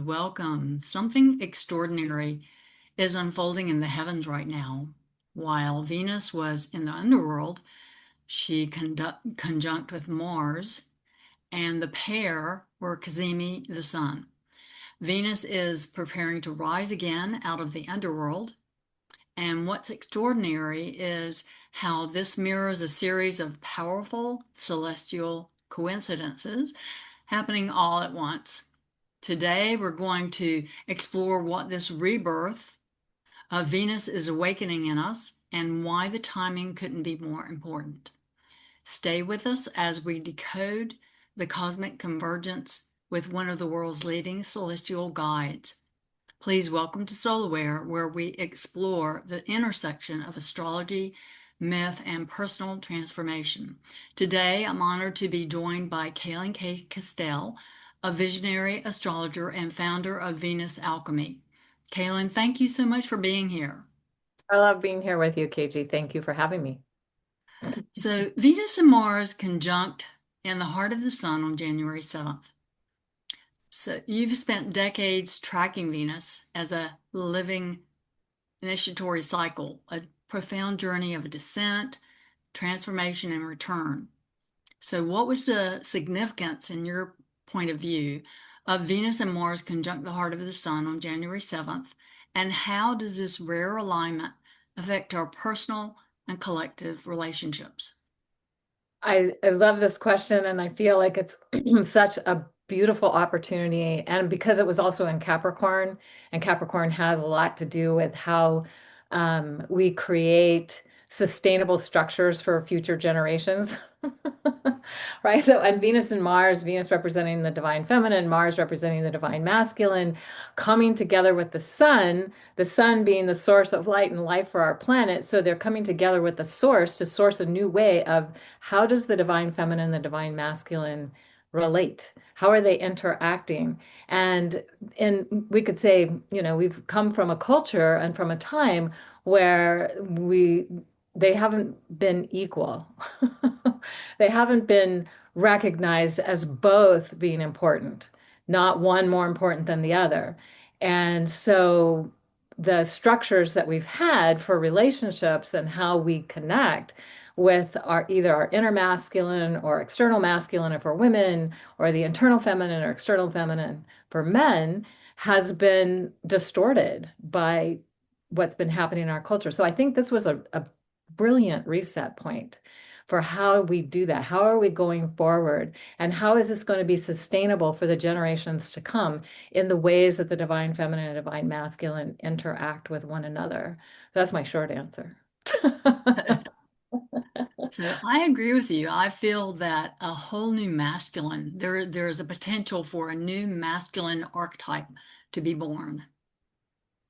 welcome. Something extraordinary is unfolding in the heavens right now. While Venus was in the underworld, she conjunct with Mars, and the pair were Cazimi the Sun. Venus is preparing to rise again out of the underworld, and what's extraordinary is how this mirrors a series of powerful celestial coincidences happening all at once. Today, we're going to explore what this rebirth of Venus is awakening in us and why the timing couldn't be more important. Stay with us as we decode the cosmic convergence with one of the world's leading celestial guides. Please welcome to SolarWare, where we explore the intersection of astrology, myth, and personal transformation. Today, I'm honored to be joined by Cayelin K Castell, a visionary astrologer and founder of Venus Alchemy. Cayelin, thank you so much for being here. I love being here with you, KG. Thank you for having me. So, Venus and Mars conjunct in the heart of the sun on January 7th. So, you've spent decades tracking Venus as a living initiatory cycle, a profound journey of descent, transformation, and return. So, what was the significance, in your point of view, of Venus and Mars conjunct the heart of the sun on January 7th? And how does this rare alignment affect our personal and collective relationships? I love this question, and I feel like it's such a beautiful opportunity. And because it was also in Capricorn, and Capricorn has a lot to do with how we create sustainable structures for future generations. Right? So, and Venus and Mars, Venus representing the divine feminine, Mars representing the divine masculine, coming together with the sun being the source of light and life for our planet. So they're coming together with the source to source a new way of how does the divine feminine, the divine masculine relate? How are they interacting? And we could say, we've come from a culture and from a time where they haven't been equal. They haven't been recognized as both being important, not one more important than the other. And so the structures that we've had for relationships and how we connect with our either our inner masculine or external masculine for women, or the internal feminine or external feminine for men has been distorted by what's been happening in our culture. So I think this was a brilliant reset point for how we do that. How are we going forward? And how is this going to be sustainable for the generations to come in the ways that the divine feminine and divine masculine interact with one another? That's my short answer. So I agree with you. I feel that a whole new masculine, there's a potential for a new masculine archetype to be born.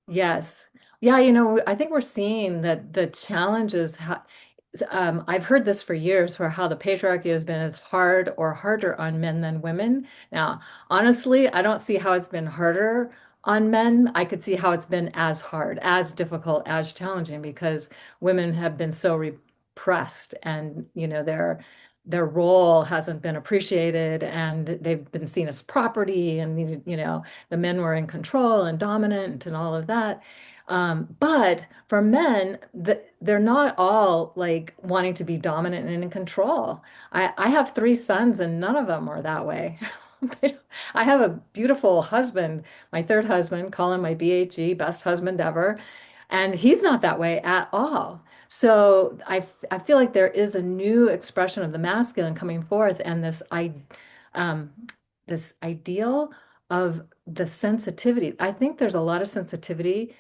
Yes. Yeah, I think we're seeing that the challenges, I've heard this for years, where how the patriarchy has been as hard or harder on men than women. Now, honestly, I don't see how it's been harder on men. I could see how it's been as hard, as difficult, as challenging, because women have been so repressed, and their role hasn't been appreciated, and they've been seen as property, and the men were in control and dominant and all of that. But for men, they're not all like wanting to be dominant and in control. I have three sons, and none of them are that way. I have a beautiful husband, my third husband, call him my BHG, best husband ever, and he's not that way at all. So I feel like there is a new expression of the masculine coming forth, and um, this ideal of the sensitivity. I think there's a lot of sensitivity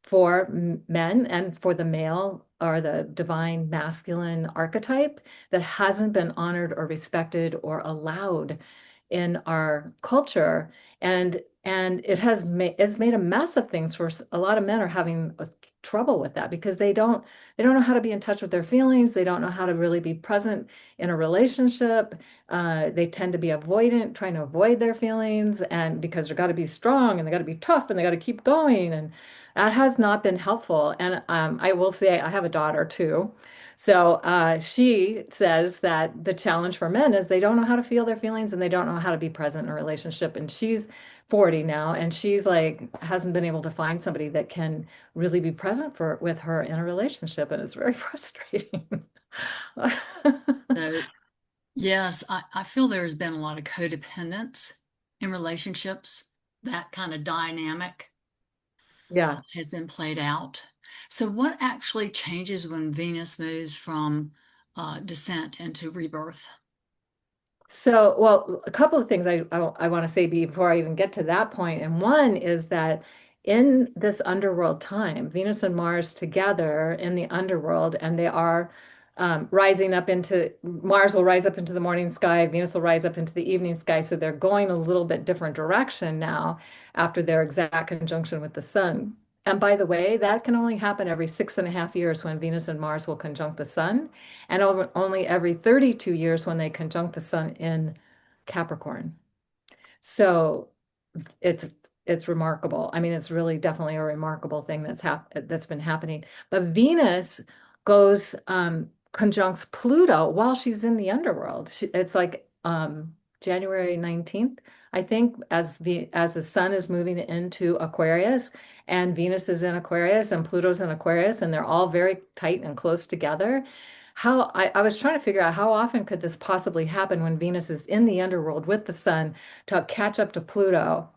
for men and for the male or the divine masculine archetype that hasn't been honored or respected or allowed in our culture. And it's made a mess of things for a lot of men are having trouble with that, because they don't know how to be in touch with their feelings. They don't know how to really be present in a relationship. They tend to be avoidant, trying to avoid their feelings, and because they've got to be strong and they got to be tough and they got to keep going. And that has not been helpful. And I will say, I have a daughter too. So she says that the challenge for men is they don't know how to feel their feelings and they don't know how to be present in a relationship. And she's 40 now, and she's like hasn't been able to find somebody that can really be present for with her in a relationship, and it's very frustrating. So, yes, I feel there's been a lot of codependence in relationships. That kind of dynamic Yeah. has been played out. So, what actually changes when Venus moves from descent into rebirth? So, well, a couple of things I want to say before I even get to that point. And one is that in this underworld time, Venus and Mars together in the underworld, and they are rising up into Mars will rise up into the morning sky, Venus will rise up into the evening sky. So they're going a little bit different direction now after their exact conjunction with the sun. And by the way, that can only happen every 6.5 years when Venus and Mars will conjunct the sun and only every 32 years when they conjunct the sun in Capricorn. So it's it's remarkable. I mean, it's really definitely a remarkable thing that's been happening. But Venus goes conjuncts Pluto while she's in the underworld. It's like January 19th, I think, as the sun is moving into Aquarius and Venus is in Aquarius and Pluto's in Aquarius, and they're all very tight and close together. I was trying to figure out how often could this possibly happen when Venus is in the underworld with the sun to catch up to Pluto.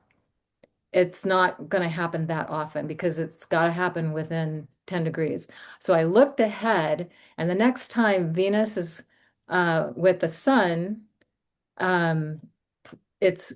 It's not going to happen that often because it's got to happen within 10 degrees. So I looked ahead, and the next time Venus is with the sun, um, it's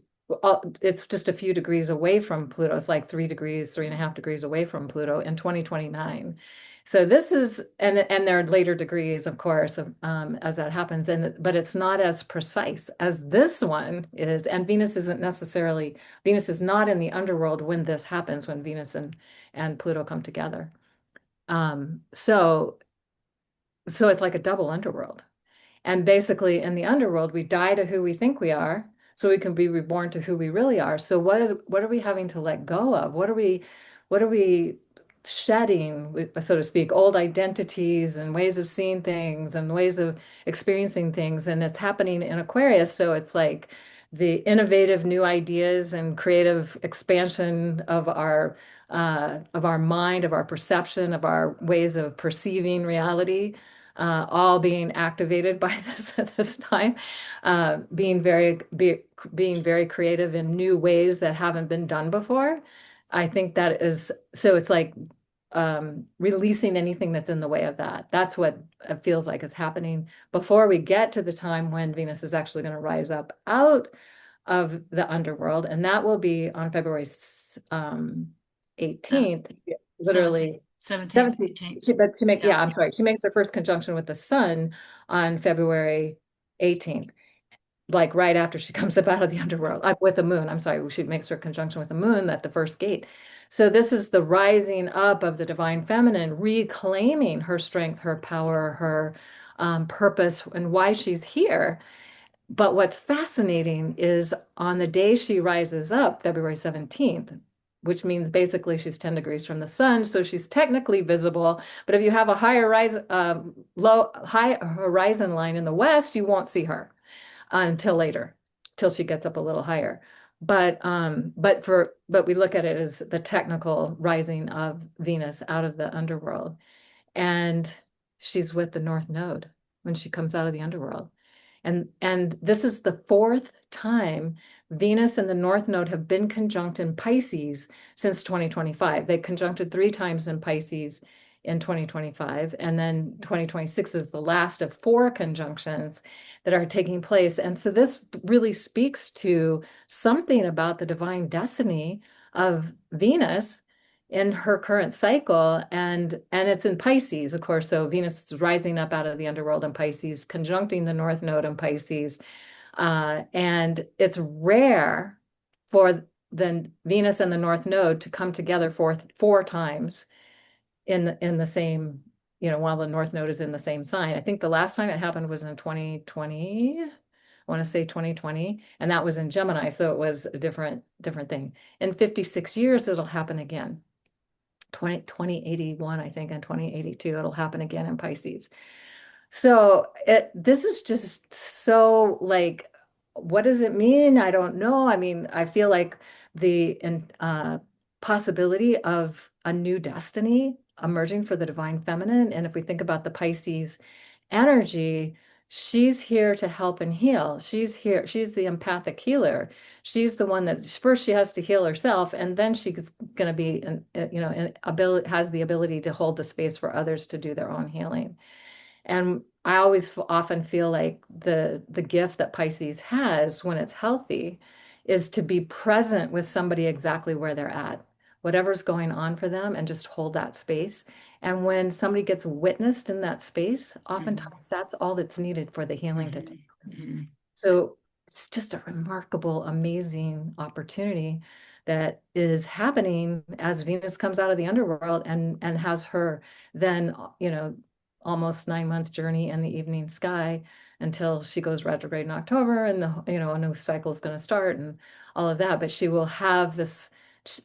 it's just a few degrees away from Pluto. It's like 3 degrees, 3.5 degrees away from Pluto in 2029. So this is, and there are later degrees, of course, as that happens, but it's not as precise as this one is. And Venus is not in the underworld when this happens, when Venus and Pluto come together. So it's like a double underworld. And basically, in the underworld, we die to who we think we are, so we can be reborn to who we really are. So what are we having to let go of? What are we shedding, so to speak, old identities and ways of seeing things and ways of experiencing things? And it's happening in Aquarius, so it's like the innovative new ideas and creative expansion of our mind, of our perception, of our ways of perceiving reality all being activated by this at this time, being very creative in new ways that haven't been done before. I think that is so. It's like releasing anything that's in the way of that. That's what it feels like is happening before we get to the time when Venus is actually going to rise up out of the underworld, and that will be on February um, Uh, 18th. 17th, Literally 17th, 17th. 18th. Yeah. Yeah, I'm sorry. She makes her first conjunction with the sun on February 18th, like right after she comes up out of the underworld, with the moon. I'm sorry. She makes her conjunction with the moon at the first gate. So this is the rising up of the divine feminine, reclaiming her strength, her power, her purpose, and why she's here. But what's fascinating is on the day she rises up, February 17th, which means basically she's 10 degrees from the sun, so she's technically visible. But if you have a high horizon line in the west, you won't see her until later, till she gets up a little higher. But we look at it as the technical rising of Venus out of the underworld, and she's with the North Node when she comes out of the underworld. And this is the fourth time Venus and the North Node have been conjunct in Pisces since 2025. They conjuncted 3 times in Pisces in 2025, and then 2026 is the last of 4 conjunctions that are taking place. And so this really speaks to something about the divine destiny of Venus in her current cycle, and it's in Pisces, of course. So Venus is rising up out of the underworld in Pisces, conjuncting the North Node in Pisces, and it's rare for the Venus and the North Node to come together four times in the same, while the North Node is in the same sign. I think the last time it happened was in 2020. I want to say 2020, and that was in Gemini, so it was a different thing. In 56 years, it'll happen again. 2081, I think, and 2082, it'll happen again in Pisces. So this is just so like, what does it mean? I don't know. I mean, I feel like the possibility of a new destiny emerging for the divine feminine. And if we think about the Pisces energy, she's here to help and heal. She's here, she's the empathic healer. She's the one that first she has to heal herself, and then she's going to be, an ability, has the ability to hold the space for others to do their own healing. And I always often feel like the gift that Pisces has when it's healthy is to be present with somebody exactly where they're at, whatever's going on for them, and just hold that space. And when somebody gets witnessed in that space, Mhm. oftentimes that's all that's needed for the healing to take Mhm. place. Mhm. So it's just a remarkable, amazing opportunity that is happening as Venus comes out of the underworld and has her then, almost 9 month journey in the evening sky until she goes retrograde in October, and a new cycle is going to start and all of that. But she will have this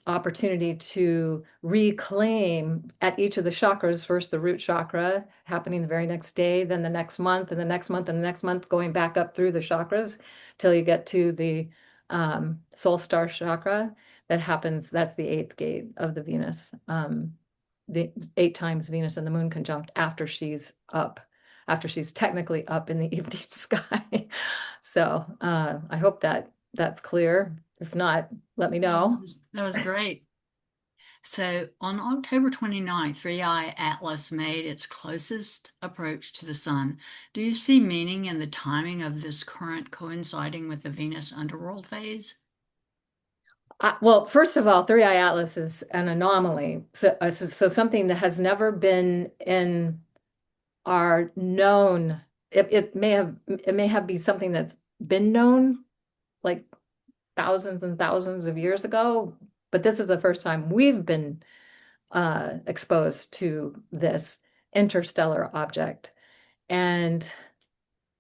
opportunity to reclaim at each of the chakras, first the root chakra happening the very next day, then the next month, and the next month, and the next month, going back up through the chakras till you get to the soul star chakra. That happens, that's the eighth gate of the Venus. The 8 times Venus and the moon conjunct after she's up, after she's technically up in the evening sky. So I hope that that's clear. If not, let me Yeah, know. that was great. So on October 29th, 3i Atlas made its closest approach to the Sun. Do you see meaning in the timing of this current coinciding with the Venus underworld phase? Well, first of all, Three Eye Atlas is an anomaly. So something that has never been in our known. It may have been something that's been known like thousands and thousands of years ago, but this is the first time we've been exposed to this interstellar object. And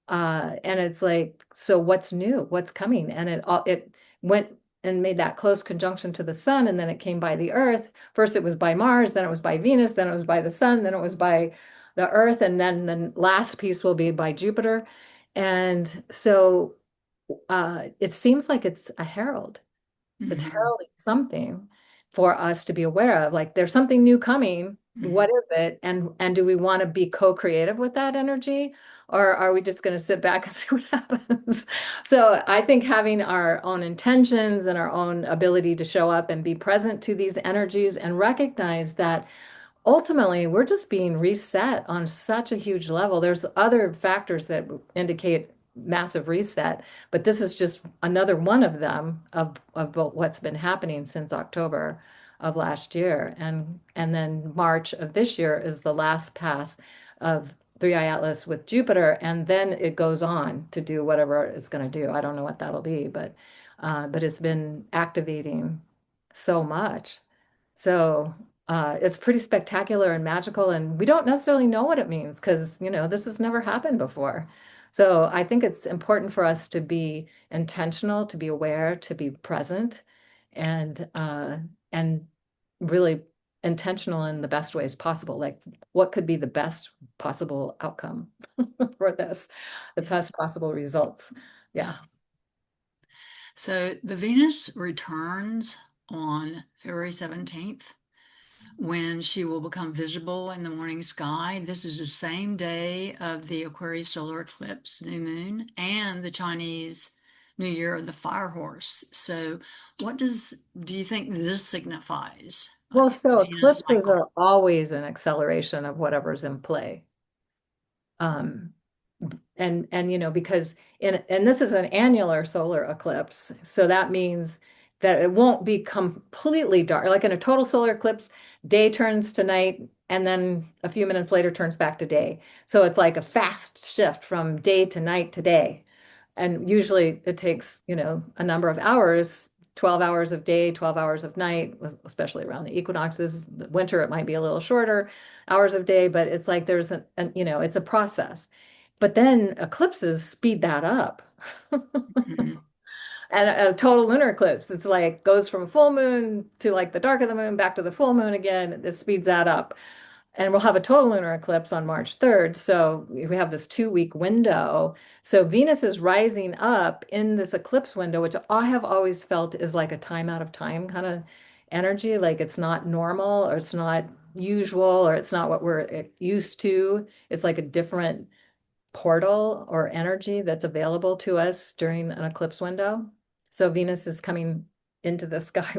and it's like, so what's new? What's coming? And it went and made that close conjunction to the sun, and then it came by the Earth. First it was by Mars, then it was by Venus, then it was by the sun, then it was by the Earth, and then the last piece will be by Jupiter. And so it seems like it's a herald. It's Hmm. heralding something for us to be aware of. Like there's something new coming. What Hmm. is it? And do we want to be co-creative with that energy? Or are we just going to sit back and see what happens? So I think having our own intentions and our own ability to show up and be present to these energies and recognize that ultimately we're just being reset on such a huge level. There's other factors that indicate massive reset, but this is just another one of them of what's been happening since October of last year. And then March of this year is the last pass of Three Eye Atlas with Jupiter, and then it goes on to do whatever it's going to do. I don't know what that'll be, but it's been activating so much. So it's pretty spectacular and magical, and we don't necessarily know what it means because, this has never happened before. So I think it's important for us to be intentional, to be aware, to be present, and really intentional in the best ways possible. Like, what could be the best possible outcome for this, the Yeah. best possible results? Yeah. Yeah. So the Venus returns on February 17th when she will become visible in the morning sky. This is the same day of the Aquarius Solar Eclipse, new moon, and the Chinese New Year of the Fire Horse. So, do you think this signifies? Well, so Venus eclipses cycle. are always an acceleration of whatever's in play. Um, and because and this is an annular solar eclipse, so that means that it won't be completely dark. Like in a total solar eclipse, day turns to night, and then a few minutes later turns back to day. So it's like a fast shift from day to night to day. And usually it takes, a number of hours, 12 hours of day, 12 hours of night, especially around the equinoxes. The winter, it might be a little shorter hours of day, but it's like there's it's a process. But then eclipses speed that up. Mhm. And a total lunar eclipse, it's like goes from full moon to like the dark of the moon back to the full moon again. It speeds that up. and we'll have a total lunar eclipse on March 3rd. So we have this 2 week window. So Venus is rising up in this eclipse window, which I have always felt is like a time out of time kind of energy. Like it's not normal or it's not usual or it's not what we're used to. It's like a different portal or energy that's available to us during an eclipse window. So Venus is coming into the sky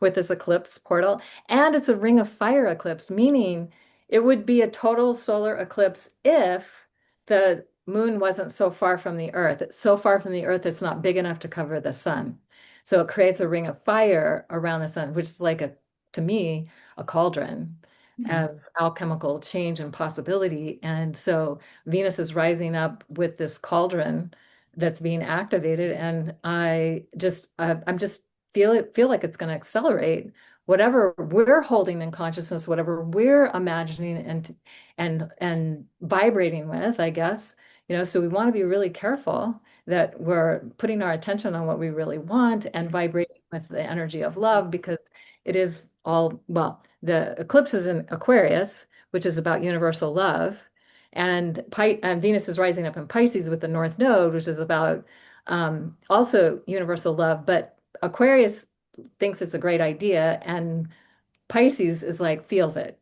with this eclipse portal, and it's a ring of fire eclipse, meaning it would be a total solar eclipse if the moon wasn't so far from the earth. It's so far from the earth, it's not big enough to cover the sun. So it creates a ring of fire around the sun, which is like to me, a cauldron Mm. of alchemical change and possibility. And so Venus is rising up with this cauldron that's being activated, and I'm just feel like it's going to accelerate whatever we're holding in consciousness, whatever we're imagining and vibrating with, I guess. So we want to be really careful that we're putting our attention on what we really want and vibrating with the energy of love because it is all, well, the eclipse is in Aquarius, which is about universal love. And Venus is rising up in Pisces with the North Node, which is about also universal love. But Aquarius thinks it's a great idea, and Pisces is like feels it.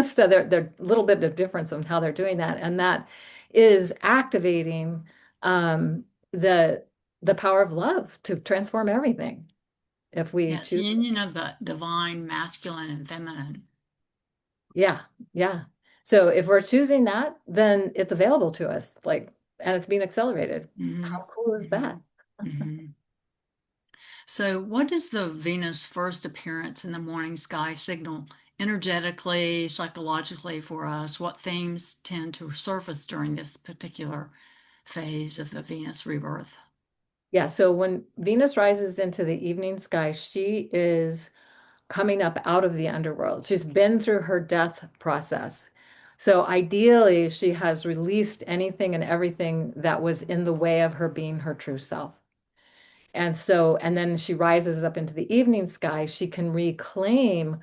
So they're a little bit of difference in how they're doing that, and that is activating um, the the power of love to transform everything if we Yes, choose. union of the divine masculine and feminine. Yeah, yeah. So if we're choosing that, then it's available to us, like, and it's being accelerated. Hmm. How cool is Hmm. that? Hmm. So, what does the Venus first appearance in the morning sky signal energetically, psychologically for us? What themes tend to surface during this particular phase of the Venus rebirth? Yeah, so when Venus rises into the evening sky, she is coming up out of the underworld. She's been through her death process. So ideally, she has released anything and everything that was in the way of her being her true self. And then she rises up into the evening sky, she can reclaim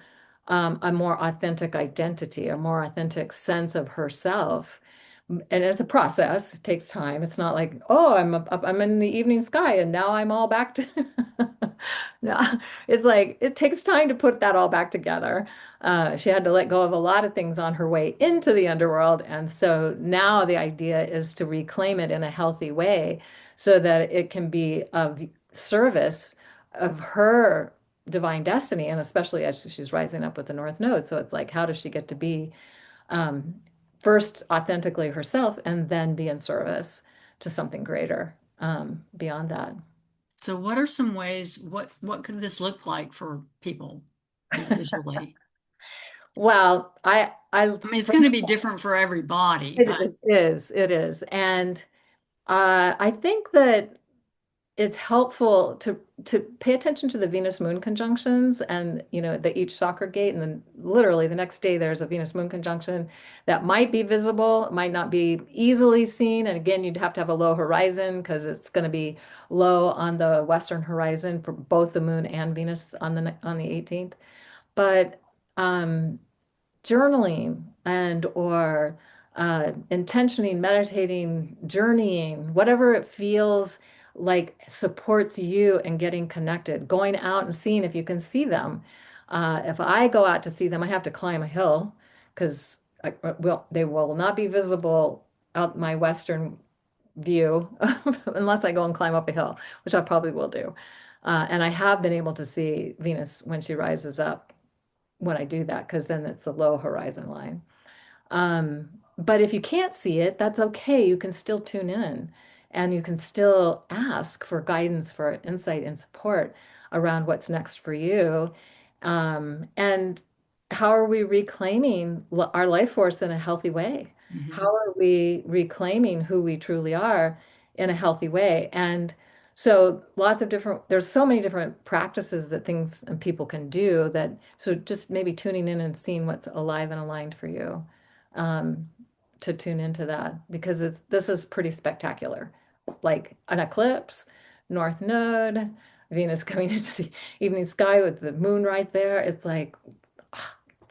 a more authentic identity, a more authentic sense of herself. And it's a process, it takes time. It's not like, oh, I'm in the evening sky and now I'm all back to no, it's like it takes time to put that all back together. She had to let go of a lot of things on her way into the underworld. And so now the idea is to reclaim it in a healthy way so that it can be of service of her divine destiny, and especially as she's rising up with the North Node. So it's like, how does she get to be um, first authentically herself and then be in service to something greater beyond that? So, what are some ways, what could this look like for people, visually? Well, I mean, it's going to be different for everybody, but it is. And I think that it's helpful to pay attention to the Venus moon conjunctions and the each soccer gate, and then literally the next day there's a Venus moon conjunction that might be visible, might not be easily seen, and again you'd have to have a low horizon because it's going to be low on the western horizon for both the moon and Venus on the 18th. But um journaling and or intentioning, meditating, journeying, whatever it feels like supports you in getting connected, going out and seeing if you can see them. If I go out to see them, I have to climb a hill because they will not be visible out my western view unless I go and climb up a hill, which I probably will do. And I have been able to see Venus when she rises up when I do that, because then it's the low horizon line. But if you can't see it, that's okay. You can still tune in and you can still ask for guidance, for insight and support around what's next for you. And how are we reclaiming our life force in a healthy way? How mhm. are we reclaiming who we truly are in a healthy way? And so there's so many different practices that things and people can do that, so just maybe tuning in and seeing what's alive and aligned for you um, to tune into that because this is pretty spectacular. Like an eclipse, North Node, Venus coming into the evening sky with the moon right there. It's like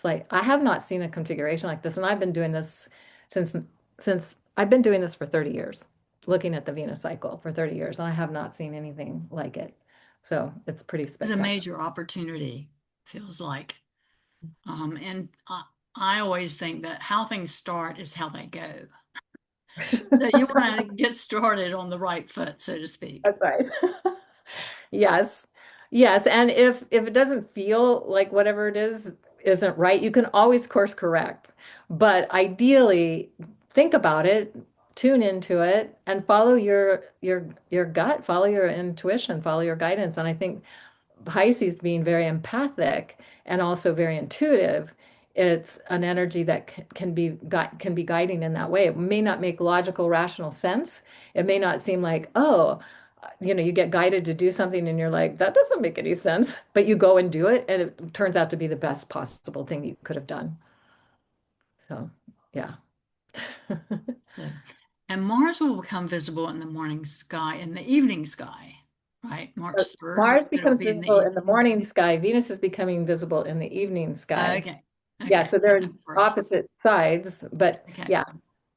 It's like I have not seen a configuration like this, and I've been doing this since since I've been doing this for 30 years, looking at the Venus cycle for 30 years, and I have not seen anything like it. So it's pretty It's a spectacular. major opportunity, feels like. And I always think that how things start is how they go. So you want to get started on the right foot, so to speak. That's right. Yes. Yes. And if it doesn't feel like whatever it is isn't right, you can always course correct. But ideally, think about it, tune into it, and follow your gut, follow your intuition, follow your guidance. And I think Pisces being very empathic and also very intuitive, it's an energy that can be guiding in that way. It may not make logical, rational sense. It may not seem like, oh, you get guided to do something and you're like, that doesn't make any sense. But you go and do it, and it turns out to be the best possible thing you could have done. So, yeah. So, and Mars will become visible in the morning sky, in the evening sky, right? March 3rd, Mars it'll becomes be in the visible in evening. the morning sky. Venus is becoming visible in the evening sky. Okay. Yeah, Okay. so I they're got in first. opposite sides, but Okay. yeah.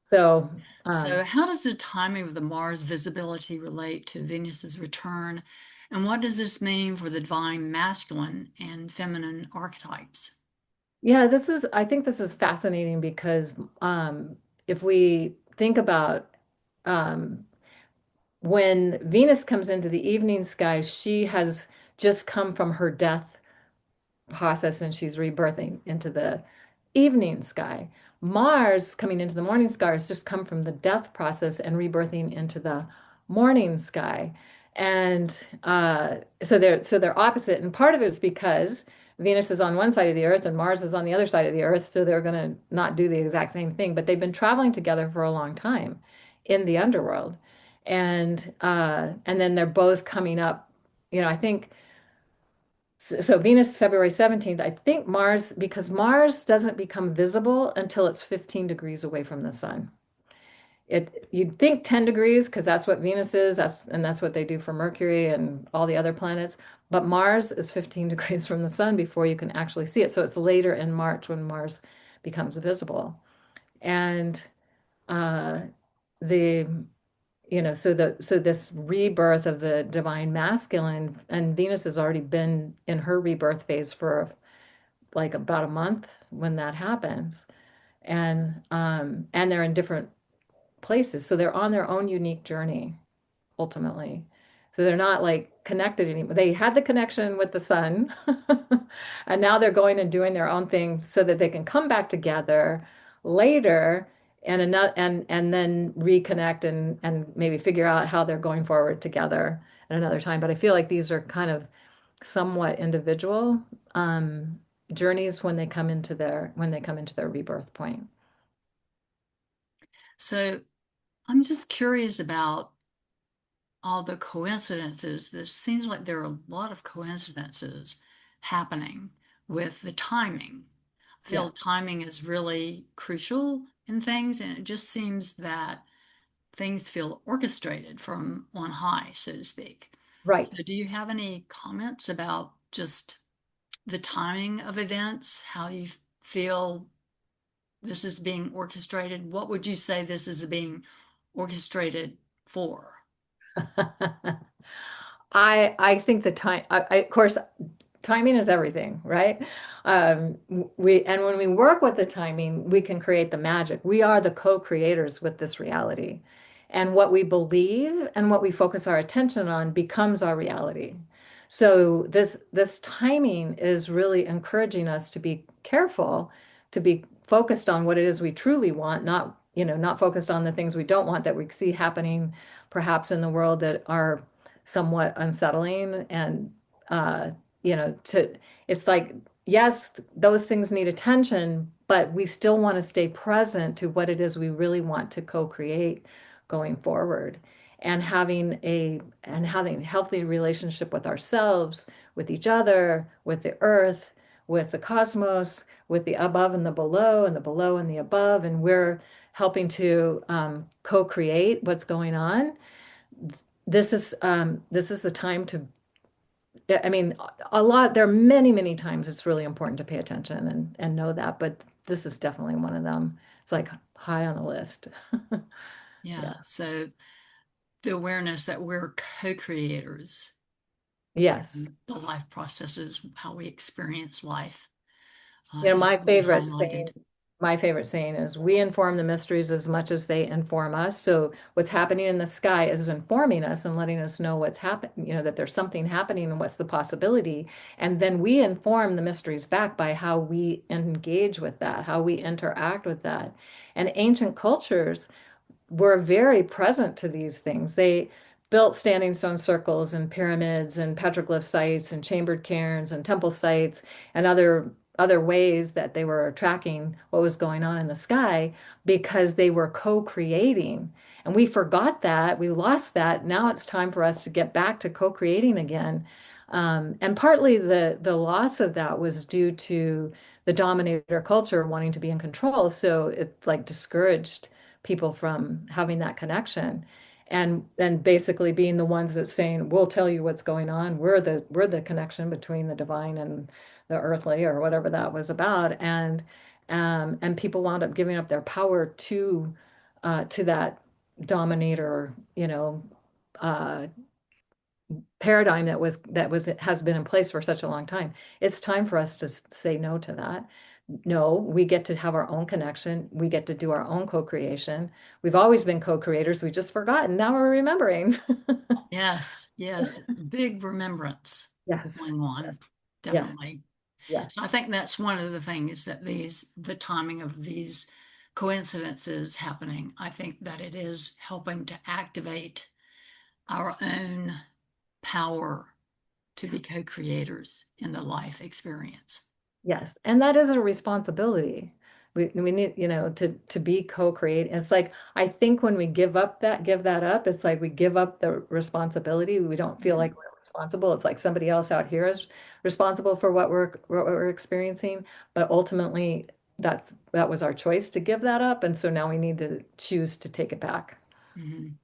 So, So, how does the timing of the Mars visibility relate to Venus's return? And what does this mean for the divine masculine and feminine archetypes? yeah, I think this is fascinating because if we think about um, when Venus comes into the evening sky, she has just come from her death process and she's rebirthing into the evening sky. Mars coming into the morning sky has just come from the death process and rebirthing into the morning sky. And so they're opposite. And part of it is because Venus is on one side of the Earth and Mars is on the other side of the Earth, so they're going to not do the exact same thing. But they've been traveling together for a long time in the underworld, and then they're both coming up. I think so Venus, February 17th. I think Mars, because Mars doesn't become visible until it's 15 degrees away from the sun. You'd think 10 degrees because that's what Venus is, that's what they do for Mercury and all the other planets. But Mars is 15 degrees from the sun before you can actually see it. So it's later in March when Mars becomes visible. And uh, the so this rebirth of the divine masculine, and Venus has already been in her rebirth phase for like about a month when that happens. And they're in different places. So they're on their own unique journey ultimately. So they're not like connected anymore. They had the connection with the sun, and now they're going and doing their own thing so that they can come back together later and then reconnect and maybe figure out how they're going forward together at another time. But I feel like these are kind of somewhat individual um, journeys when they come into their rebirth point. So, I'm just curious about all the coincidences. There seems like there are a lot of coincidences happening with the timing. I Yeah, feel timing is really crucial in things, and it just seems that things feel orchestrated from on high, so to speak. right. So, do you have any comments about just the timing of events, how you feel this is being orchestrated? What would you say this is being orchestrated for? I think the time of course timing is everything, right? And when we work with the timing, we can create the magic. We are the co-creators with this reality. And what we believe and what we focus our attention on becomes our reality. So this timing is really encouraging us to be careful, to be focused on what it is we truly want, not focused on the things we don't want that we see happening perhaps in the world that are somewhat unsettling and uh, to it's like, yes, those things need attention, but we still want to stay present to what it is we really want to co-create going forward and having a healthy relationship with ourselves, with each other, with the earth, with the cosmos, with the above and the below, and the below and the above, and we're helping to co-create what's going on. This is the time I mean, a lot, there are many, many times it's really important to pay attention and know that, but this is definitely one of them. It's like high on the list. Yeah. Yeah. So the awareness that we're co-creators Yes. in the life processes, how we experience life, You know, is really highlighted. my favorite saying is we inform the mysteries as much as they inform us. So what's happening in the sky is informing us and letting us know what's happening, you know, that there's something happening and what's the possibility. And then we inform the mysteries back by how we engage with that, how we interact with that. And ancient cultures were very present to these things. They built standing stone circles and pyramids and petroglyph sites and chambered cairns and temple sites and other ways that they were tracking what was going on in the sky because they were co-creating. And we forgot that, we lost that. Now it's time for us to get back to co-creating again. And partly the loss of that was due to the dominator culture wanting to be in control. So it like discouraged people from having that connection and basically being the ones that saying we'll tell you what's going on, we're the connection between the divine and the earthly or whatever that was about, and people wound up giving up their power to that dominator, uh paradigm that was has been in place for such a long time. It's time for us to say no to that. No, we get to have our own connection. We get to do our own co-creation. We've always been co-creators. We just forgotten. Now we're remembering. Yes, yes, big remembrance Yes. going on, Yes. definitely. Yes. So I think that's one of the things that the timing of these coincidences happening, I think that it is helping to activate our own power to be co-creators in the life experience. Yes, and that is a responsibility. We need, to be co-create. It's like I think when we give that up, it's like we give up the responsibility. We don't feel like Mhm, we're responsible. It's like somebody else out here is responsible for what we're experiencing. But ultimately, that was our choice to give that up, and so now we need to choose to take it back. mhm.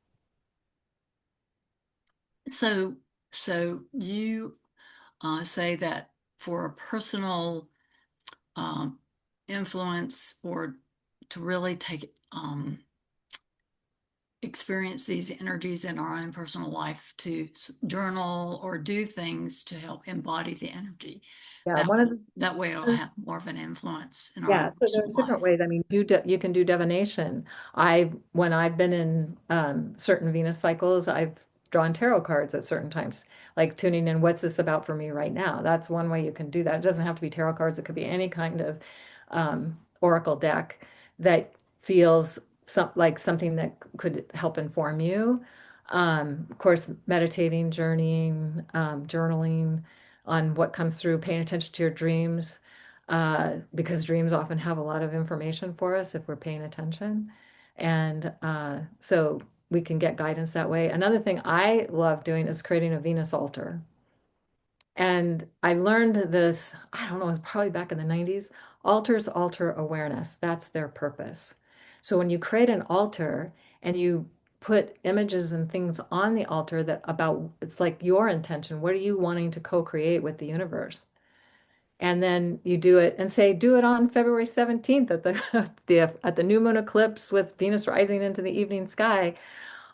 So, so you say that for a personal um, influence or to really take experience these energies in our own personal life, to journal or do things to help embody the energy. Yeah, That one of the that way it'll have more of an influence in our Yeah, own so personal there's different life. ways. I mean, you can do divination. When I've been in certain Venus cycles, I've drawn tarot cards at certain times, like tuning in, what's this about for me right now? That's one way you can do that. It doesn't have to be tarot cards. It could be any kind of oracle deck that feels like something that could help inform you. Of course, meditating, journaling on what comes through, paying attention to your dreams because dreams often have a lot of information for us if we're paying attention. And so we can get guidance that way. Another thing I love doing is creating a Venus altar. And I learned this, I don't know, it was probably back in the 90s. Altars alter awareness. That's their purpose. So when you create an altar and you put images and things on the altar it's like your intention. What are you wanting to co-create with the universe? And then you do it and say, do it on February 17th at the, at the new moon eclipse with Venus rising into the evening sky.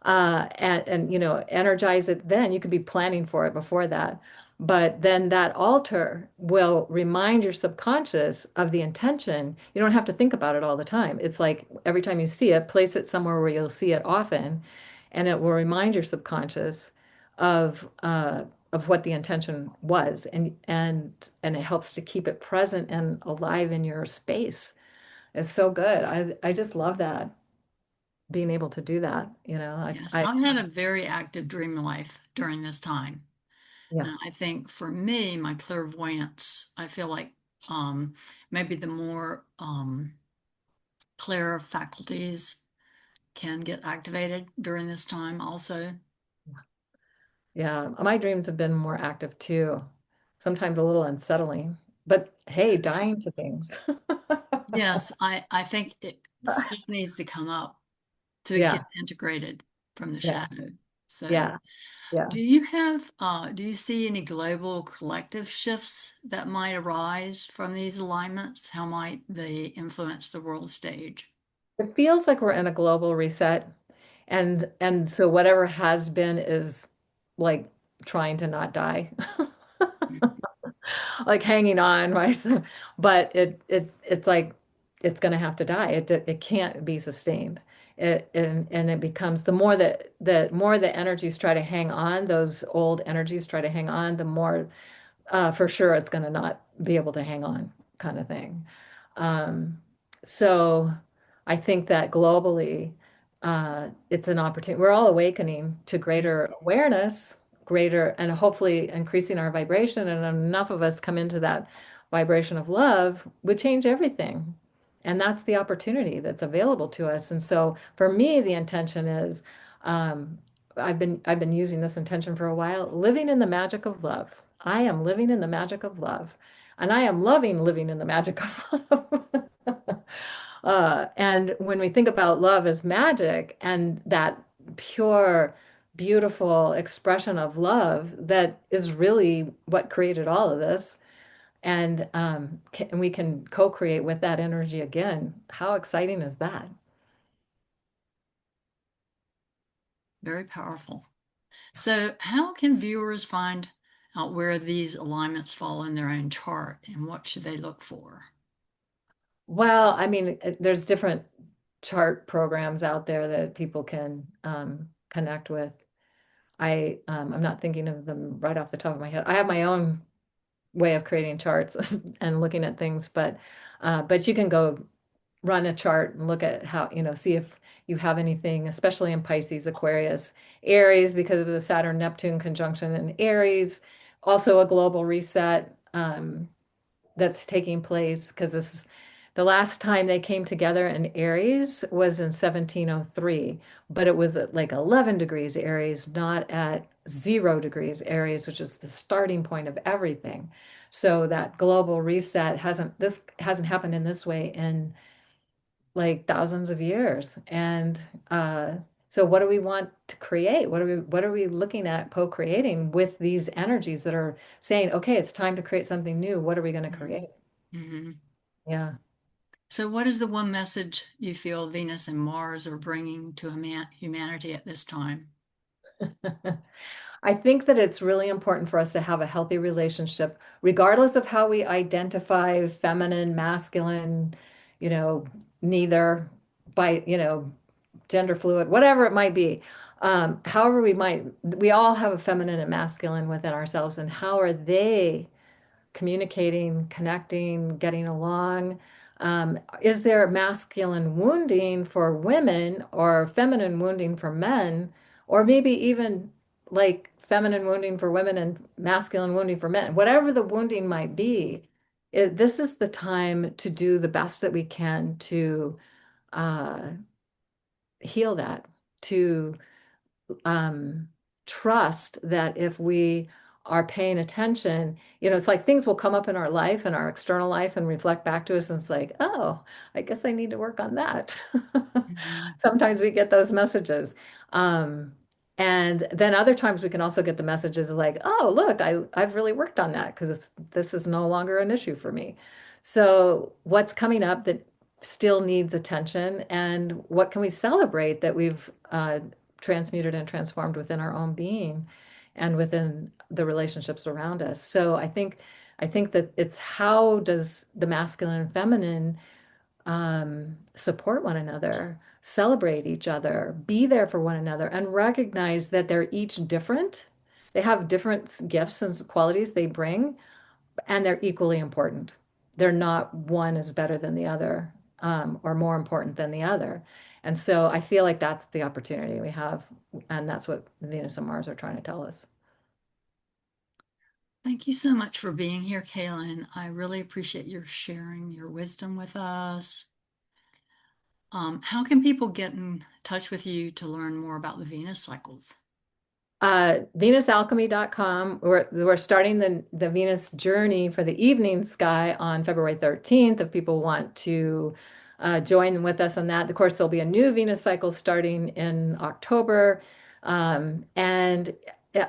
And energize it then. You could be planning for it before that. But then that altar will remind your subconscious of the intention. You don't have to think about it all the time. It's like every time you see it, place it somewhere where you'll see it often, and it will remind your subconscious of uh, of what the intention was, and it helps to keep it present and alive in your space. It's so good. I just love that, being able to do that. Yes, I've had a very active dream life during this time. Yeah. And I think for me, my clairvoyance, I feel like um, maybe the more clear faculties can get activated during this time also. Yeah, my dreams have been more active too. Sometimes a little unsettling, but hey, dying to things. Yes, I think stuff needs to come up to Yeah, get integrated from the yeah, shadow. So, Yeah. Yeah. do you see any global collective shifts that might arise from these alignments? How might they influence the world stage? It feels like we're in a global reset. And so whatever has been is like trying to not die. Like hanging on, right? But it's like it's going to have to die. It can't be sustained. And it becomes the more the energies try to hang on, those old energies try to hang on, the more for sure it's going to not be able to hang on, kind of thing. Um, so I think that globally, it's an opportunity. We're all awakening to greater awareness, greater, and hopefully increasing our vibration. And enough of us come into that vibration of love would change everything. And that's the opportunity that's available to us. And so for me, the intention is, um, I've been using this intention for a while, living in the magic of love. I am living in the magic of love. And I am loving living in the magic of love. And when we think about love as magic and that pure, beautiful expression of love that is really what created all of this, and we can co-create with that energy again. How exciting is that? Very powerful. So, how can viewers find out where these alignments fall in their own chart and what should they look for? Well, I mean, there's different chart programs out there that people can connect with. I'm not thinking of them right off the top of my head. I have my own way of creating charts and looking at things, but you can go run a chart and look at how, see if you have anything, especially in Pisces, Aquarius, Aries, because of the Saturn Neptune conjunction in Aries, also a global reset that's taking place because this is the last time they came together in Aries was in 1703, but it was at like 11 degrees Aries, not at 0 degrees Aries, which is the starting point of everything. So that global reset hasn't happened in this way in like thousands of years. And so what do we want to create? What are we looking at co-creating with these energies that are saying, okay, it's time to create something new. What are we going to Mhm. create? Mhm. Yeah. So, what is the one message you feel Venus and Mars are bringing to humanity at this time? I think that it's really important for us to have a healthy relationship, regardless of how we identify feminine, masculine, you know, neither by, gender fluid, whatever it might be. However, we all have a feminine and masculine within ourselves, and how are they communicating, connecting, getting along? Is there masculine wounding for women or feminine wounding for men, or maybe even like feminine wounding for women and masculine wounding for men? Whatever the wounding might be, this is the time to do the best that we can to uh, heal that, to um, trust that if we are paying attention, it's like things will come up in our life and our external life and reflect back to us. And it's like, oh, I guess I need to work on that. Mhm. Sometimes we get those messages. Um, and then other times we can also get the messages like, oh, look, I've really worked on that because this is no longer an issue for me. So what's coming up that still needs attention, and what can we celebrate that we've transmuted and transformed within our own being and within the relationships around us. So I think that it's how does the masculine and feminine support one another, celebrate each other, be there for one another, and recognize that they're each different. They have different gifts and qualities they bring, and they're equally important. They're not one is better than the other, or more important than the other. And so I feel like that's the opportunity we have, and that's what Venus and Mars are trying to tell us. Thank you so much for being here, Kaylin. I really appreciate your sharing your wisdom with us. How can people get in touch with you to learn more about the Venus cycles? Venusalchemy.com. We're starting the Venus journey for the evening sky on February 13th. If people want to join with us on that, of course, there'll be a new Venus cycle starting in October. And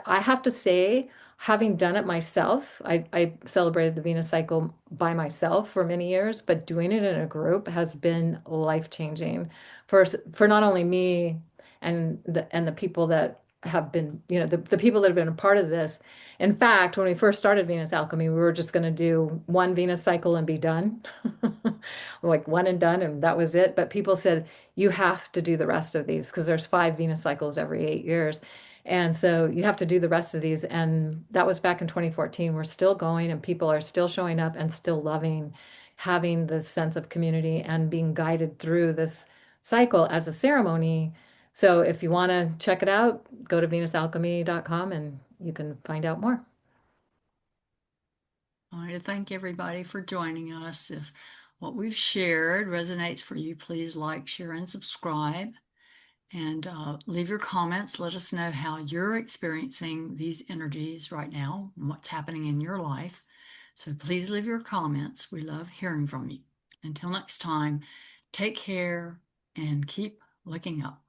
I have to say, having done it myself, I celebrated the Venus cycle by myself for many years, but doing it in a group has been life-changing for not only me and the people that have been, the people that have been a part of this. In fact, when we first started Venus Alchemy, we were just going to do one Venus cycle and be done. Like one and done, and that was it. But people said, you have to do the rest of these because there's 5 Venus cycles every 8 years. And so you have to do the rest of these. And that was back in 2014. We're still going, and people are still showing up and still loving having this sense of community and being guided through this cycle as a ceremony. So if you want to check it out, go to venusalchemy.com and you can find out more. I want to thank everybody for joining us. If what we've shared resonates for you, please like, share, and subscribe. And leave your comments. Let us know how you're experiencing these energies right now and what's happening in your life. So please leave your comments. We love hearing from you. Until next time, take care and keep looking up.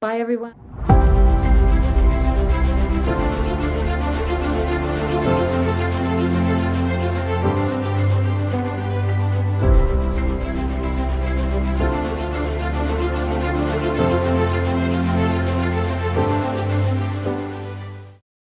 Bye, everyone.